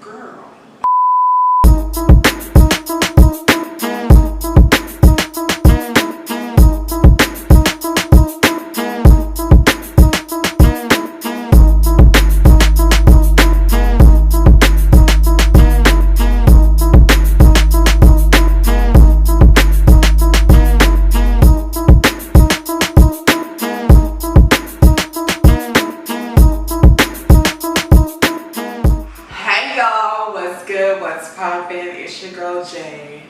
Girl. What's poppin'? It's your girl Jay.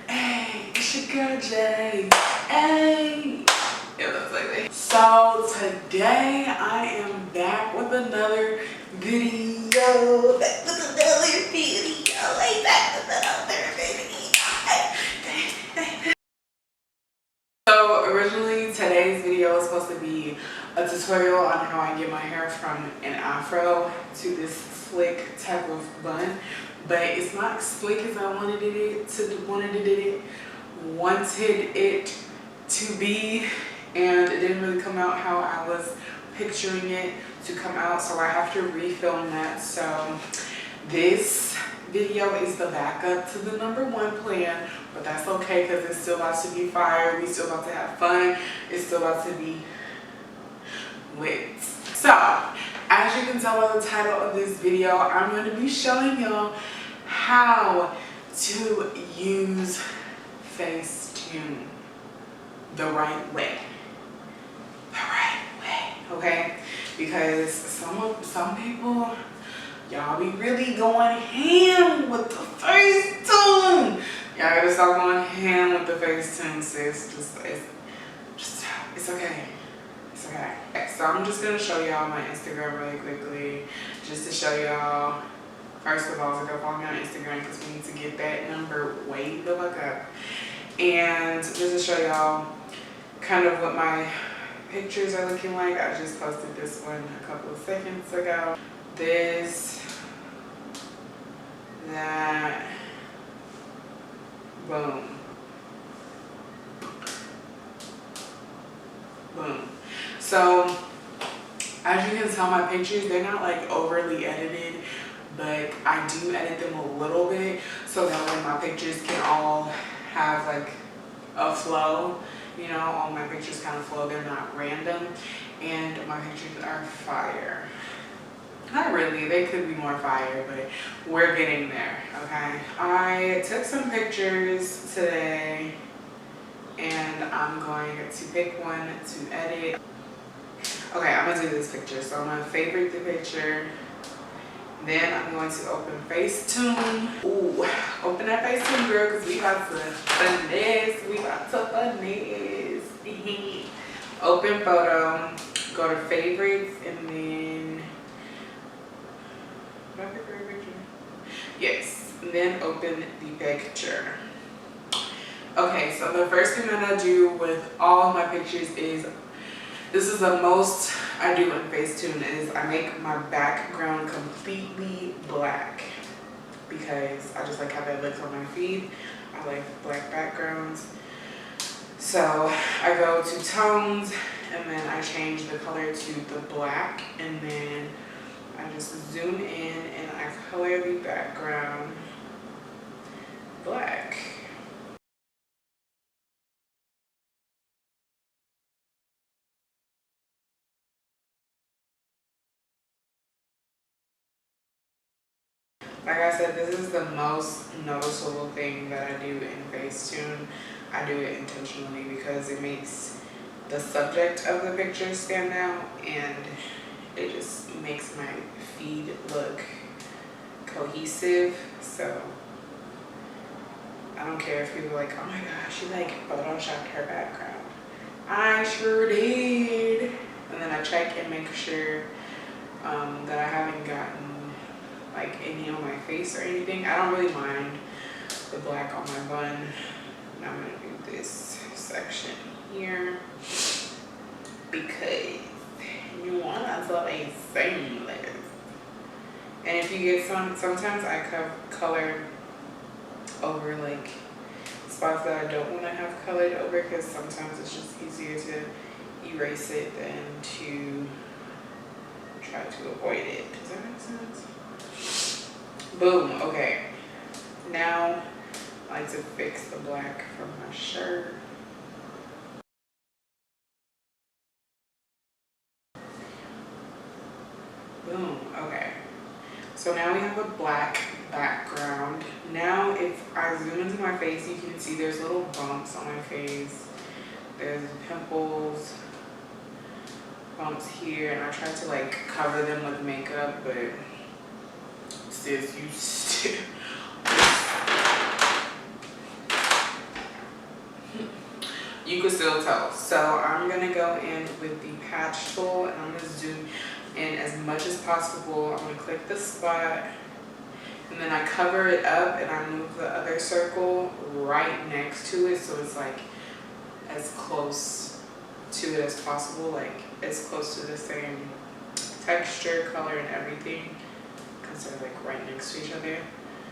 Hey, it's your girl Jay. Hey, it looks like that. So today I am back with another video. So originally today's video was supposed to be a tutorial on how I get my hair from an afro to this slick type of bun, but it's not as slick as I wanted it to be, and it didn't really come out how I was picturing it to come out, so I have to refilm that. So this video is the backup to the #1 plan, but that's okay because it's still about to be fire. We still about to have fun. It's still about to be lit. So as you can tell by the title of this video, I'm going to be showing y'all how to use FACETUNE the right way. Okay? Because some people, y'all be really going ham with the FACETUNE. Y'all gotta stop going ham with the FACETUNE, sis. It's okay. It's okay. So I'm just gonna show y'all my Instagram really quickly, just to show y'all. First of all, go follow me on Instagram because we need to get that number way the fuck up. And just to show y'all kind of what my pictures are looking like. I just posted this one a couple of seconds ago. This, that, boom, boom. So as you can tell, my pictures, they're not like overly edited, but I do edit them a little bit so that way my pictures can all have like a flow. You know, all my pictures kind of flow, they're not random, and my pictures are fire. Not really, they could be more fire, but we're getting there, okay? I took some pictures today, and I'm going to pick one to edit. Okay, I'm gonna do this picture. So I'm gonna favorite the picture. Then I'm going to open FACETUNE. Ooh, open that FACETUNE, girl, because we about to finesse. We about to finesse. Open photo. Go to favorites and then. Did I pick the right picture? Yes. And then open the picture. Okay, so the first thing that I do with all my pictures is, this is the most I do in FACETUNE, is I make my background completely black because I just like how that looks on my feed. I like black backgrounds. So I go to tones and then I change the color to the black, and then I just zoom in and I color the background black. Like I said, this is the most noticeable thing that I do in FACETUNE. I do it intentionally because it makes the subject of the picture stand out, and it just makes my feed look cohesive. So I don't care if people are like, oh my gosh, she like photoshopped her background. I sure did. And then I check and make sure that I haven't gotten like any on my face or anything. I don't really mind the black on my bun. And I'm gonna do this section here because you want to be seamless. And if you get sometimes I color over like spots that I don't want to have colored over, because sometimes it's just easier to erase it than to try to avoid it. Does that make sense? Boom. Okay. Now I like to fix the black from my shirt. Boom. Okay. So now we have a black background. Now if I zoom into my face, you can see there's little bumps on my face. There's pimples, bumps here, and I tried to like cover them with makeup, but sis, you still you can still tell. So I'm gonna go in with the patch tool and I'm gonna zoom in as much as possible. I'm gonna click the spot and then I cover it up and I move the other circle right next to it, so it's like as close to it as possible, like as close to the same texture, color, and everything, because they're like right next to each other.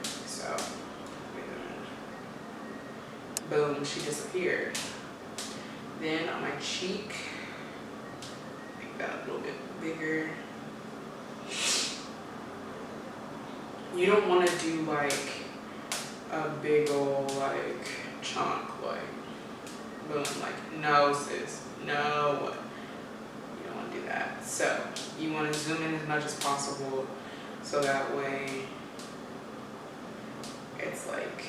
So wait a minute. Boom, she disappeared. Then on my cheek, make that a little bit bigger. You don't want to do like a big old like chunk, like boom, like no sis, no, you don't want to do that. So you want to zoom in as much as possible so that way it's like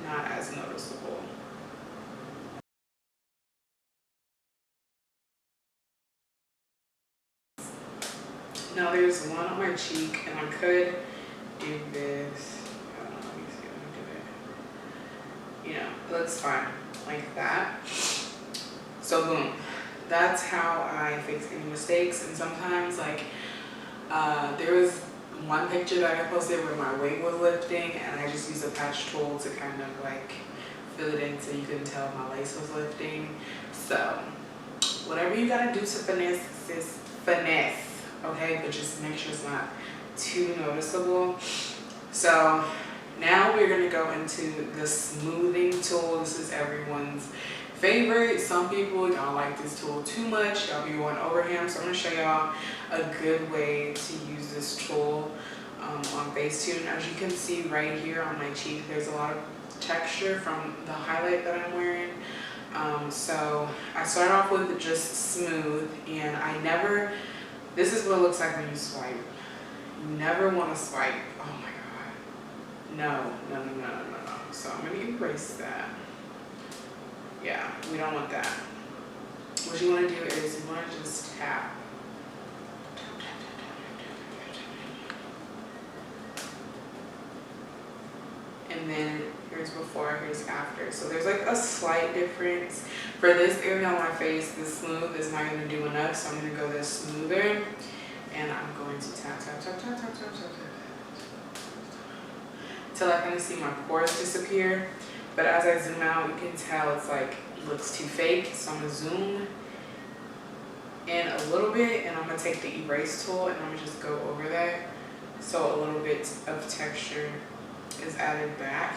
not as noticeable. Now there's one on my cheek and I could do this. I don't know, let me see, let me do it. You know, it looks fine like that. So boom, that's how I fix any mistakes. And sometimes like there was one picture that I posted where my wig was lifting and I just used a patch tool to kind of like fill it in so you couldn't tell my lace was lifting. So whatever you gotta do to finesse, sis, finesse, okay? But just make sure it's not too noticeable. So now we're gonna go into the smoothing tool. This is everyone's favorite. Some people don't like this tool too much. Y'all be going overhand. So I'm gonna show y'all a good way to use this tool on FaceTune. As you can see right here on my cheek, there's a lot of texture from the highlight that I'm wearing. So I start off with just smooth, and I never, this is what it looks like when you swipe. You never want to swipe. Oh my God. No. So I'm going to erase that. Yeah, we don't want that. What you want to do is you want to just tap. And then here's before, here's after. So there's like a slight difference. For this area on my face, this smooth is not going to do enough, so I'm going to go this smoother. And I'm going to tap till I kind of see my pores disappear. But as I zoom out, you can tell it's like, it looks too fake. So I'm going to zoom in a little bit, and I'm going to take the erase tool and I'm going to just go over that. So a little bit of texture is added back.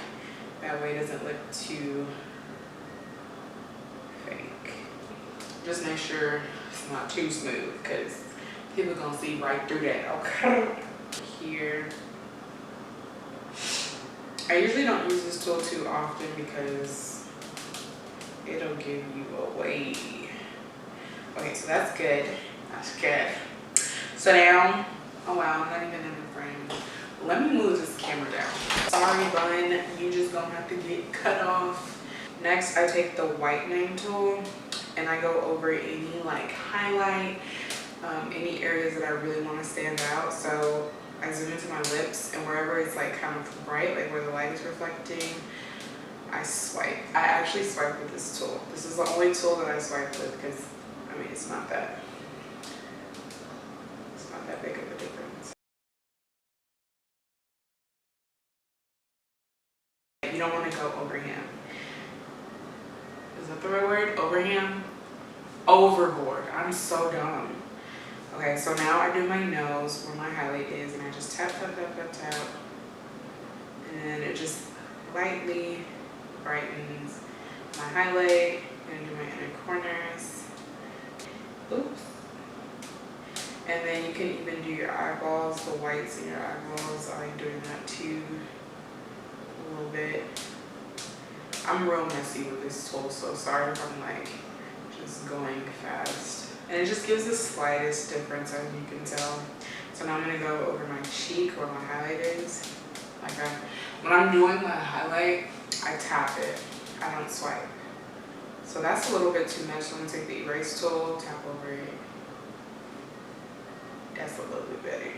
That way it doesn't look too fake. Just make sure it's not too smooth, because people gonna see right through that. Okay. Here. I usually don't use this tool too often because it'll give you away. Okay, so that's good. That's good. So now, oh wow, I'm not even in the frame. Let me move this camera down. Sorry, bun, you just gonna have to get cut off. Next, I take the whitening tool and I go over any like highlight, any areas that I really want to stand out. So I zoom into my lips, and wherever it's like kind of bright, like where the light is reflecting, I swipe. I actually swipe with this tool. This is the only tool that I swipe with because, I mean, it's not that big of a difference. You don't want to go overhand. Is that the right word? Overhand? Overboard. I'm so dumb. Okay, so now I do my nose where my highlight is, and I just tap. And then it just lightly brightens my highlight. I'm gonna do my inner corners. Oops. And then you can even do your eyeballs, the whites in your eyeballs. I like doing that too. I'm real messy with this tool, so sorry if I'm like just going fast. And it just gives the slightest difference, as you can tell. So now I'm gonna go over my cheek where my highlight is. Like when I'm doing the highlight, I tap it, I don't swipe. So that's a little bit too much. So I'm gonna take the erase tool, tap over it. That's a little bit better.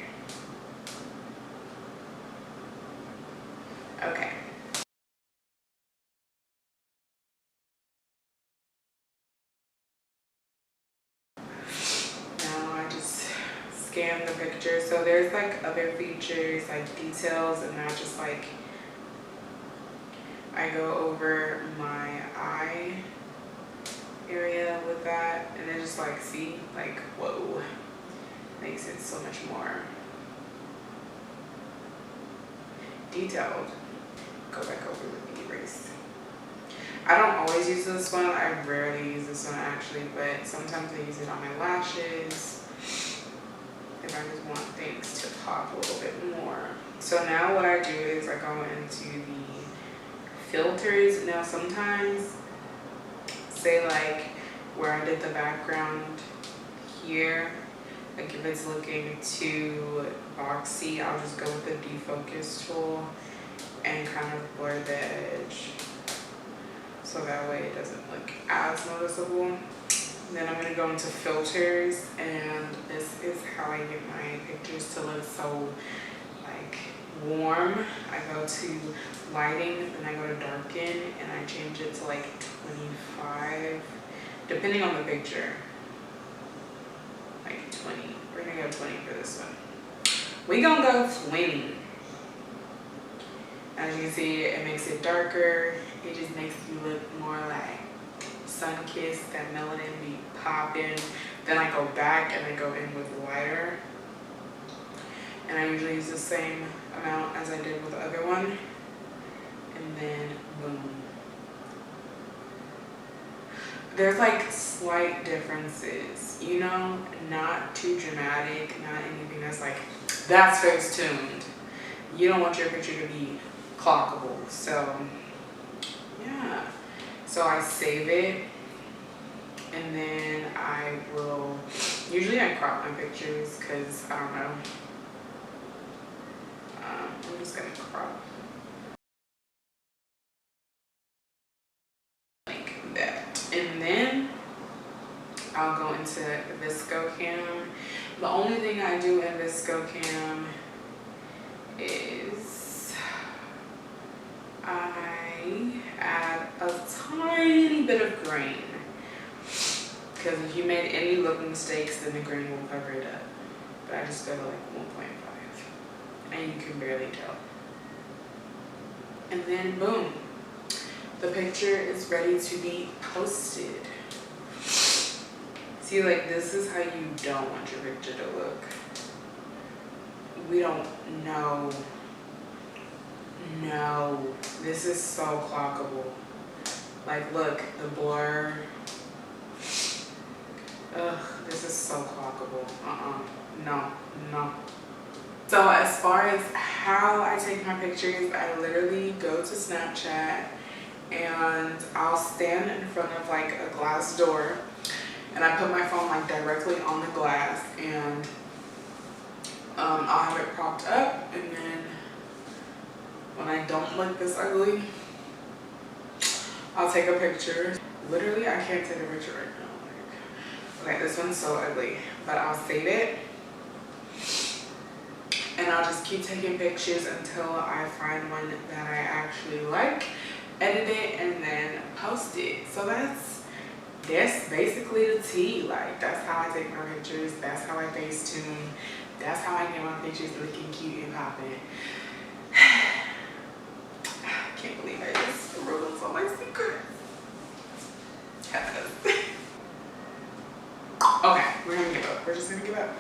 Okay. Now I just scan the picture. So there's like other features like details, and not just like I go over my eye area with that, and then just like see like whoa, makes it so much more detailed. Go back over with the erase. I don't always use this one. I rarely use this one actually, but sometimes I use it on my lashes if I just want things to pop a little bit more. So now what I do is I go into the filters. Now sometimes, say like where I did the background here, like if it's looking too boxy, I'll just go with the defocus tool and kind of blur the edge, so that way it doesn't look as noticeable. Then I'm gonna go into filters, and this is how I get my pictures to look so like warm. I go to lighting, then I go to darken, and I change it to like 25, depending on the picture. Like 20. We're gonna go 20 for this one. We gonna go 20. As you can see, it makes it darker. It just makes you look more like sun-kissed, that melanin be popping. Then I go back and I go in with lighter. And I usually use the same amount as I did with the other one. And then boom. There's like slight differences, you know, not too dramatic, not anything that's like, that's face-tuned. You don't want your picture to be clockable. So yeah, so I save it, and then I will, usually I crop my pictures because I don't know, I'm just gonna crop like that. And then I'll go into ViscoCam. The only thing I do in ViscoCam is I add a tiny bit of grain, because if you made any look mistakes, then the grain will cover it up. But I just go to like 1.5, and you can barely tell. And then boom, the picture is ready to be posted. See, like this is how you don't want your picture to look. We don't know. No, this is so clockable. Like look, the blur. Ugh, this is so clockable. No. So as far as how I take my pictures, I literally go to Snapchat and I'll stand in front of like a glass door, and I put my phone like directly on the glass, and I'll have it propped up, and then when I don't look this ugly, I'll take a picture. Literally, I can't take a picture right now. Like, okay, this one's so ugly, but I'll save it, and I'll just keep taking pictures until I find one that I actually like, edit it, and then post it. So that's basically the tea. Like, that's how I take my pictures. That's how I FaceTune. That's how I get my pictures looking cute and popping. I can't believe I just ruined all my secrets. Okay, we're gonna give up. We're just gonna give up.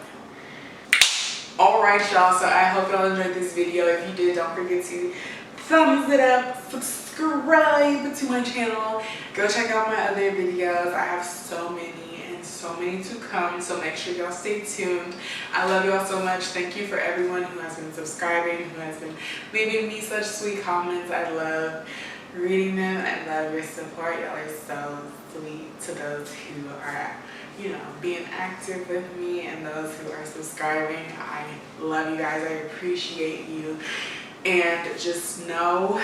Alright, y'all, so I hope y'all enjoyed this video. If you did, don't forget to thumbs it up, subscribe to my channel, go check out my other videos. I have so many and so many to come, so make sure y'all stay tuned. I love y'all so much. Thank you for everyone who has been subscribing, who has been leaving me such sweet comments. I love reading them. I love your support. Y'all are so sweet. To those who are, you know, being active with me and those who are subscribing, I love you guys. I appreciate you. And just know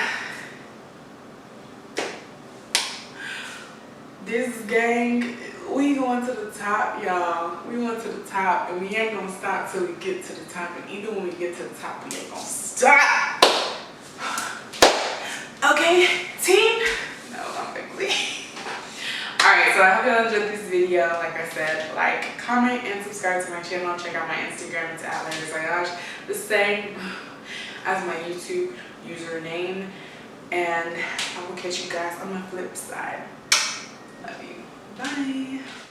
this gang, we going to the top, y'all. We going to the top, and we ain't gonna stop till we get to the top. And even when we get to the top, we ain't gonna stop. Okay, team? No, I'm ugly. Alright, so I hope y'all enjoyed this video. Like I said, like, comment, and subscribe to my channel. Check out my Instagram. It's @LandisAyash, the same as my YouTube username. And I will catch you guys on the flip side. Love you. Bye.